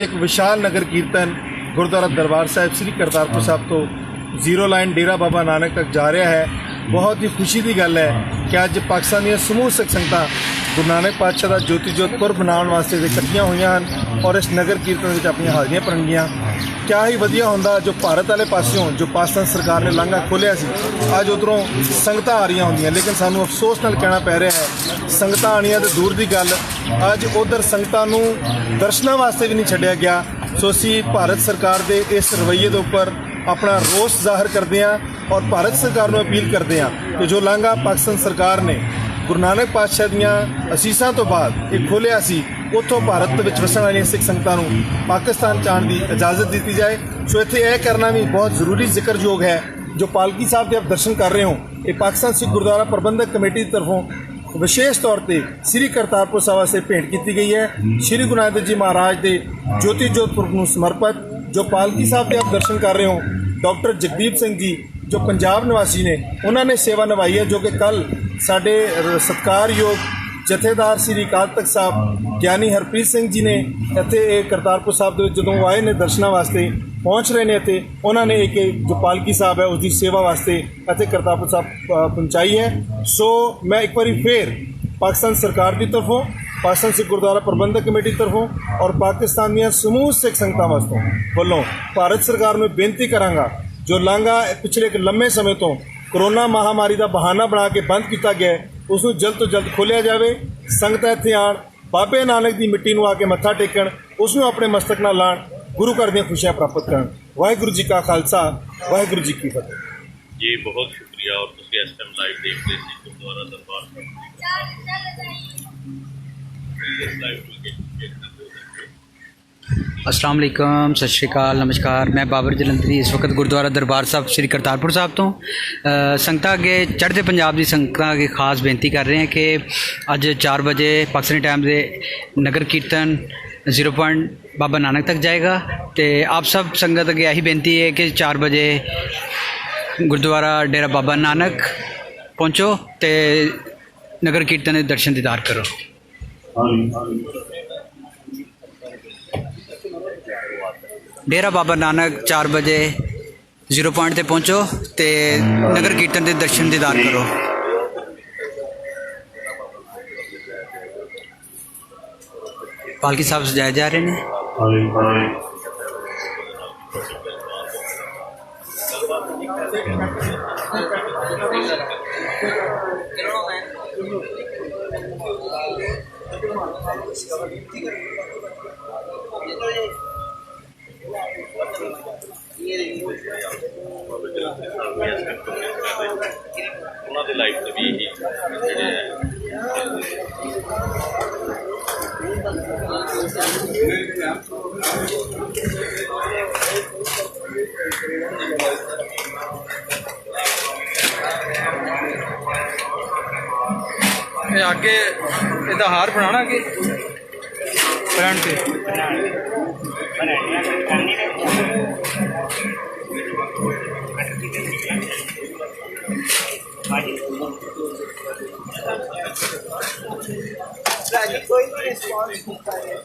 एक विशाल नगर कीर्तन गुरुद्वारा दरबार साहिब श्री करतारपुर साहब तो जीरो लाइन डेरा बाबा नानक तक जा रहा है। बहुत ही खुशी की गल है कि अज पाकिस्तान दी समूह सिख संगतां गुरु नानक पातशाह का ज्योति जोत पुरब मनाउण वास्ते इकट्ठियां हुई हैं और इस नगर कीर्तन में अपनी हाज़रियां भरनगियां। क्या ही वधिया हुंदा जो भारत वाले पासों जो पाकिस्तान सरकार ने लांघा खोलिया सी, अज उधरों संगतां आ रही होंदियां, लेकिन सानूं अफसोस नाल कहना पै रहा है संगतां आणियां ते दूर दी गल, अज उधर संगतां नूं दर्शनां वास्ते भी नहीं छड्डिया गया। सो असीं भारत सरकार के इस रवैये के उपर अपना रोस जाहिर करते हैं और भारत सरकार को अपील करते हैं कि जो लांघा पाकिस्तान सरकार ने गुरु नानक पातशाह दियां असीसां तो बाद एक खोलिया सी, उत्थों भारत विच वसण वाली सिख संगतां नूं पाकिस्तान च आउण दी इजाजत दी जाए। सो इत्थे यह करना भी बहुत जरूरी जिक्रयोग है। जो पालकी साहब के आप दर्शन कर रहे हो, ये पाकिस्तान सिख गुरुद्वारा प्रबंधक कमेटी की तरफों विशेष तौर पर श्री करतारपुर साहब से भेंट की गई है। श्री गुरु नानक देव जी महाराज के ज्योति जोत पुरब नूं समर्पित जो पालकी साहब के आप दर्शन कर रहे हो, डॉक्टर जगदीप सिंह जी जो पंजाब निवासी ने, उन्होंने सेवा निभाई है, जो कि कल साडे सत्कारयोग जथेदार श्री अकाल तख्त साहब ज्ञानी हरप्रीत सिंह जी ने इत्थे करतारपुर साहब के जदों आए ने दर्शनां वास्ते पहुँच रहे हैं, इत्थे उन्होंने एक जो पालकी साहब है उसकी सेवा वास्ते इत्थे करतारपुर साहब पहुँचाई है। सो मैं एक बार फिर पाकिस्तान सरकार की तरफों, पाकिस्तान सिख गुरुद्वारा प्रबंधक कमेटी की तरफों और पाकिस्तान दी समूह सिख संगतां वास्तों वालों भारत सरकार में बेनती करांगा, जो लांघा पिछले एक लंबे समय तो कोरोना महामारी का बहाना बना के बंद किया गया है, उसनूं जल्द तो जल्द खोलिया जाए। संगतां इत्थे आण, बाबे नानक की मिट्टी नूं आके मत्था टेकण, उसनूं अपने मस्तक नाल लाण, गुरु घर दीआं खुशियां प्राप्त करन। वाहिगुरू जी का खालसा, वाहिगुरू जी की फतेह। जी बहुत शुक्रिया। और तुसीं इस टाइम लाइव देख रहे सी गुरुद्वारा दरबार साहिब अस्सलाम वालेकुम, सत श्री अकाल, नमस्कार। मैं बाबर जलंधरी इस वक्त गुरुद्वारा दरबार साहब श्री करतारपुर साहब तो संगतां अगे चढ़ते पंजाब की संगतां अगे खास बेनती कर रहे हैं कि अज 4 बजे पाकिस्तानी टाइम से नगर कीर्तन 0 पॉइंट बाबा नानक तक जाएगा। तो आप सब संगत अगे यही बेनती है कि 4 बजे गुरुद्वारा डेरा बाबा नानक पहुँचो तो नगर कीर्तन के दर्शन दीदार करो। डेरा बाबा नानक 4 बजे 0 पॉइंट ते पहुँचो तो नगर कीर्तन के दर्शन दीदार करो। पालकी साहब सजाए जा रहे हैं। उन्होंने लाइफ से भी यही आगे इहदा हार बनाना कि फ्रंट पे कोई भी रिस्पॉन्स नहीं कर रहे।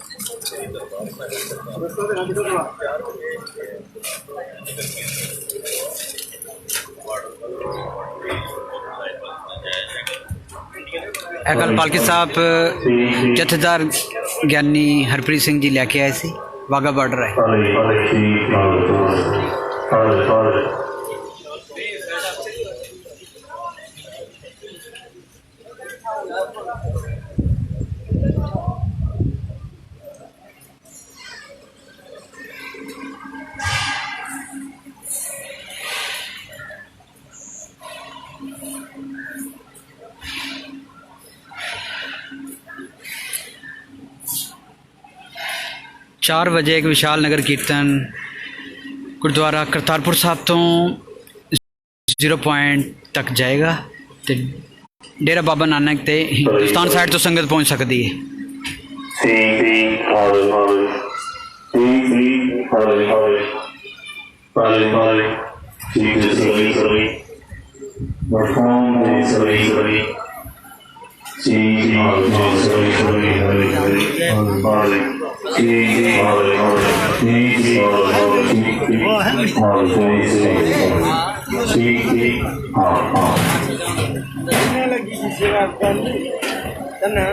कल पालकी साहब जथेदार ज्ञानी हरप्रीत सिंह जी लैके आए सी, वाघा बॉर्डर है। चार बजे एक विशाल नगर कीर्तन गुरुद्वारा करतारपुर साहब तो 0 पॉइंट तक जाएगा। तो डेरा बाबा नानक ते हिंदुस्तान साइड तो संगत पहुँच सकती है। Hare लगी सेवा करना